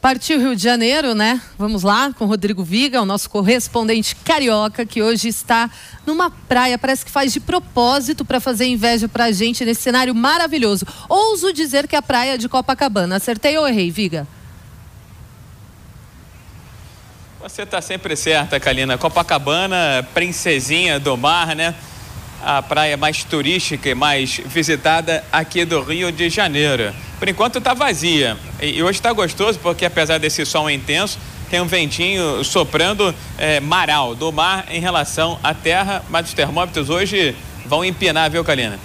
Partiu Rio de Janeiro, né? Vamos lá com o Rodrigo Viga, o nosso correspondente carioca, que hoje está numa praia, parece que faz de propósito para fazer inveja pra gente nesse cenário maravilhoso. Ouso dizer que é a praia de Copacabana. Acertei ou errei, Viga? Você está sempre certa, Kalina. Copacabana, princesinha do mar, né? A praia mais turística e mais visitada aqui do Rio de Janeiro. Por enquanto está vazia. E hoje está gostoso porque, apesar desse sol intenso, tem um ventinho soprando maral do mar em relação à terra, mas os termômetros hoje vão empinar, viu, Kalina?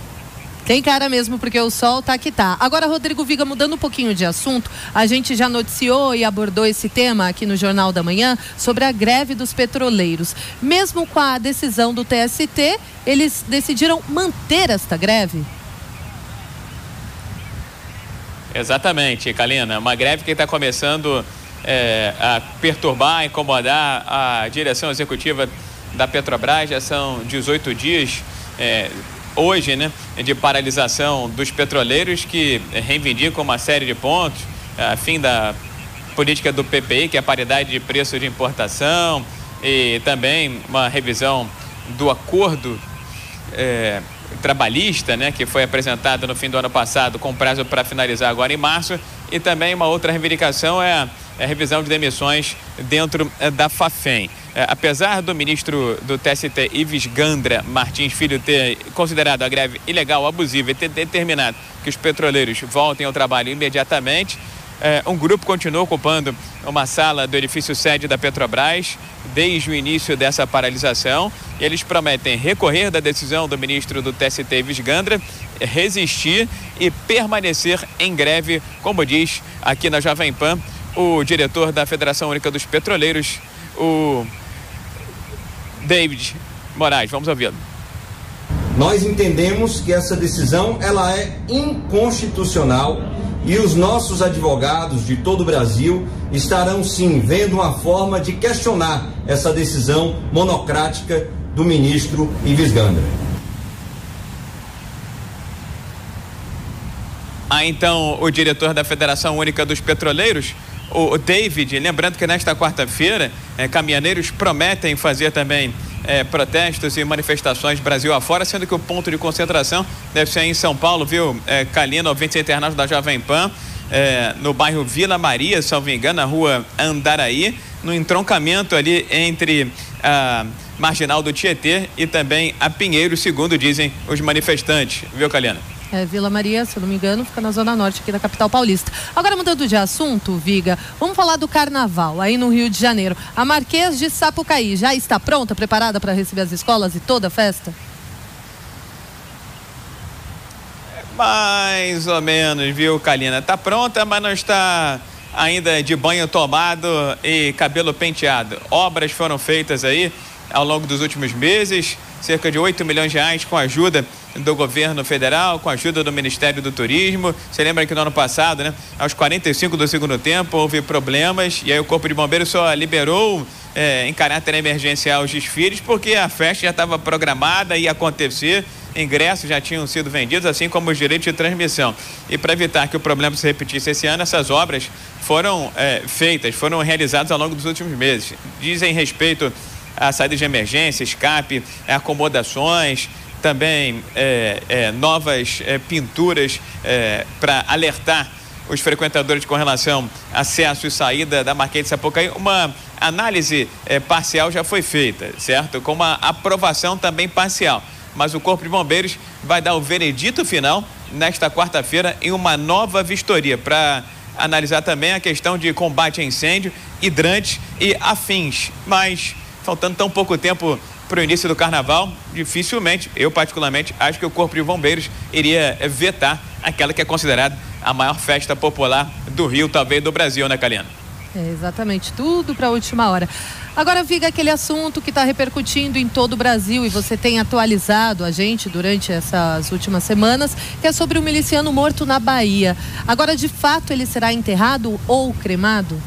Tem cara mesmo, porque o sol tá que tá. Agora, Rodrigo Viga, mudando um pouquinho de assunto, a gente já noticiou e abordou esse tema aqui no Jornal da Manhã sobre a greve dos petroleiros. Mesmo com a decisão do TST, eles decidiram manter esta greve? Exatamente, Kalina. Uma greve que está começando a perturbar, a incomodar a direção executiva da Petrobras. Já são 18 dias hoje, né, de paralisação dos petroleiros, que reivindicam uma série de pontos, fim da política do PPI, que é a paridade de preço de importação, e também uma revisão do acordo trabalhista, né, que foi apresentado no fim do ano passado, com prazo para finalizar agora em março. E também uma outra reivindicação é a revisão de demissões dentro da Fafem. Apesar do ministro do TST, Ives Gandra Martins Filho, ter considerado a greve ilegal, abusiva e ter determinado que os petroleiros voltem ao trabalho imediatamente, um grupo continua ocupando uma sala do edifício sede da Petrobras desde o início dessa paralisação, e eles prometem recorrer da decisão do ministro do TST, Ives Gandra, resistir e permanecer em greve, como diz aqui na Jovem Pan o diretor da Federação Única dos Petroleiros, o David Moraes. Vamos ouvi-lo. Nós entendemos que essa decisão ela é inconstitucional e os nossos advogados de todo o Brasil estarão sim vendo uma forma de questionar essa decisão monocrática do ministro Ives Gandra. Então, o diretor da Federação Única dos Petroleiros, o David, lembrando que nesta quarta-feira, caminhoneiros prometem fazer também protestos e manifestações Brasil afora, sendo que o ponto de concentração deve ser em São Paulo, viu, Kalina, ouvintes internados da Jovem Pan, no bairro Vila Maria, se não me engano, na rua Andaraí, no entroncamento ali entre a Marginal do Tietê e também a Pinheiro, segundo dizem os manifestantes, viu, Kalina? Vila Maria, se eu não me engano, fica na zona norte aqui da capital paulista. Agora, mudando de assunto, Viga, vamos falar do carnaval aí no Rio de Janeiro. A Marquês de Sapucaí já está pronta, preparada para receber as escolas e toda a festa? Mais ou menos, viu, Kalina? Está pronta, mas não está ainda de banho tomado e cabelo penteado. Obras foram feitas aí ao longo dos últimos meses, cerca de 8 milhões de reais com a ajuda do governo federal, com a ajuda do Ministério do Turismo. Você lembra que no ano passado, né, aos 45 do segundo tempo, houve problemas e aí o Corpo de Bombeiros só liberou em caráter emergencial os desfiles porque a festa já estava programada, ia acontecer, ingressos já tinham sido vendidos, assim como os direitos de transmissão. E para evitar que o problema se repetisse esse ano, essas obras foram feitas, foram realizadas ao longo dos últimos meses. Dizem respeito a saída de emergência, escape, acomodações, também novas pinturas para alertar os frequentadores com relação a acesso e saída da Marquês de Sapucaí. Uma análise parcial já foi feita, certo? Com uma aprovação também parcial. Mas o Corpo de Bombeiros vai dar o veredito final nesta quarta-feira em uma nova vistoria para analisar também a questão de combate a incêndio, hidrantes e afins. Mas faltando tão pouco tempo para o início do carnaval, dificilmente, eu particularmente, acho que o Corpo de Bombeiros iria vetar aquela que é considerada a maior festa popular do Rio, talvez do Brasil, né, Kalina? Exatamente, tudo para a última hora. Agora, Viga, aquele assunto que está repercutindo em todo o Brasil e você tem atualizado a gente durante essas últimas semanas, que é sobre o miliciano morto na Bahia. Agora, de fato, ele será enterrado ou cremado?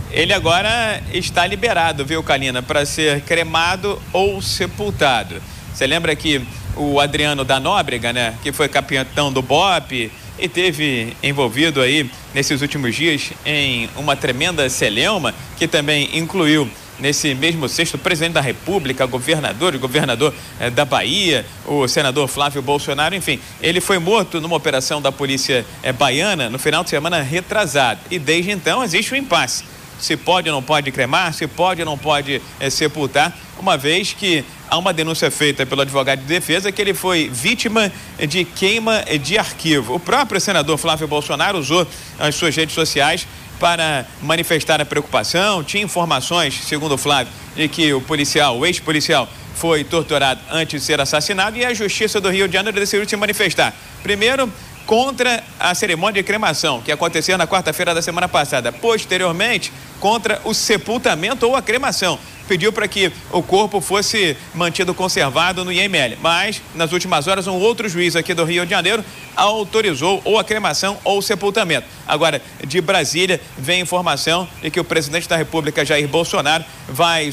Ele agora está liberado, viu, Kalina, para ser cremado ou sepultado. Você lembra que o Adriano da Nóbrega, né, que foi capitão do BOPE, e teve envolvido aí nesses últimos dias em uma tremenda celeuma que também incluiu nesse mesmo sexto o presidente da República, o governador da Bahia, o senador Flávio Bolsonaro, enfim, ele foi morto numa operação da polícia baiana no final de semana retrasado e desde então existe um impasse. Se pode ou não pode cremar, se pode ou não pode sepultar, uma vez que há uma denúncia feita pelo advogado de defesa que ele foi vítima de queima de arquivo. O próprio senador Flávio Bolsonaro usou as suas redes sociais para manifestar a preocupação, tinha informações, segundo o Flávio, de que o ex-policial foi torturado antes de ser assassinado e a Justiça do Rio de Janeiro decidiu se manifestar. Primeiro, contra a cerimônia de cremação, que aconteceu na quarta-feira da semana passada. Posteriormente, contra o sepultamento ou a cremação. Pediu para que o corpo fosse mantido conservado no IML. Mas, nas últimas horas, um outro juiz aqui do Rio de Janeiro autorizou ou a cremação ou o sepultamento. Agora, de Brasília, vem informação de que o presidente da República, Jair Bolsonaro, vai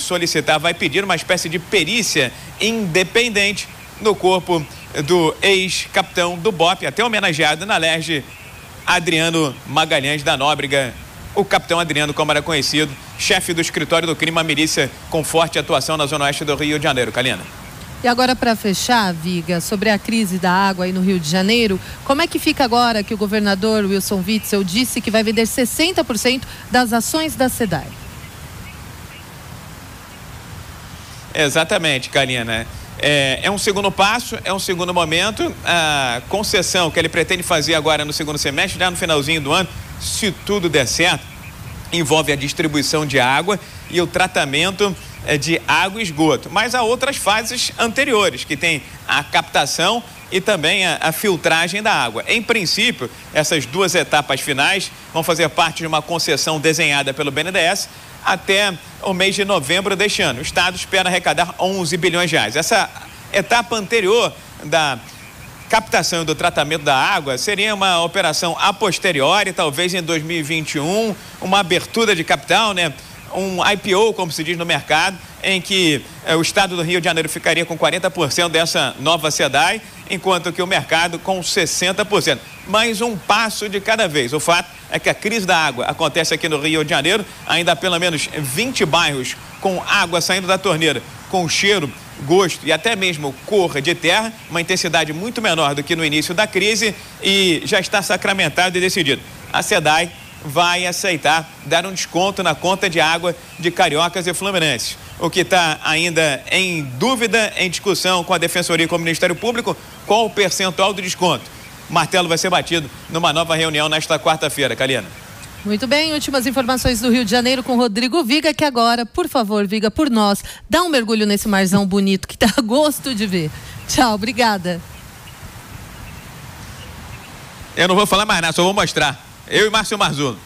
pedir uma espécie de perícia independente no corpo do ex-capitão do BOPE, até homenageado na Alerj, Adriano Magalhães da Nóbrega, o capitão Adriano, como era conhecido, chefe do escritório do crime, uma milícia com forte atuação na zona oeste do Rio de Janeiro. Kalina. E agora, para fechar, Viga, sobre a crise da água aí no Rio de Janeiro, como é que fica agora que o governador Wilson Witzel disse que vai vender 60% das ações da SEDAI? Exatamente, Kalina. É um segundo passo, é um segundo momento. A concessão que ele pretende fazer agora no segundo semestre, já no finalzinho do ano, se tudo der certo, envolve a distribuição de água e o tratamento de água e esgoto. Mas há outras fases anteriores, que tem a captação e também a filtragem da água. Em princípio, essas duas etapas finais vão fazer parte de uma concessão desenhada pelo BNDES até o mês de novembro deste ano. O Estado espera arrecadar 11 bilhões de reais. Essa etapa anterior da captação e do tratamento da água seria uma operação a posteriori, talvez em 2021, uma abertura de capital, né? Um IPO, como se diz no mercado, em que o Estado do Rio de Janeiro ficaria com 40% dessa nova SEDAI, enquanto que o mercado com 60%. Mais um passo de cada vez. O fato é que a crise da água acontece aqui no Rio de Janeiro, ainda há pelo menos 20 bairros com água saindo da torneira, com cheiro, gosto e até mesmo cor de terra, uma intensidade muito menor do que no início da crise, e já está sacramentado e decidido. A SEDAI vai aceitar dar um desconto na conta de água de cariocas e fluminenses. O que está ainda em dúvida, em discussão com a Defensoria e com o Ministério Público, qual o percentual do desconto. O martelo vai ser batido numa nova reunião nesta quarta-feira, Kalina. Muito bem, últimas informações do Rio de Janeiro com Rodrigo Viga, que agora, por favor, Viga, por nós, dá um mergulho nesse marzão bonito que tá a gosto de ver. Tchau, obrigada. Eu não vou falar mais nada, só vou mostrar. Eu e Márcio Marzullo.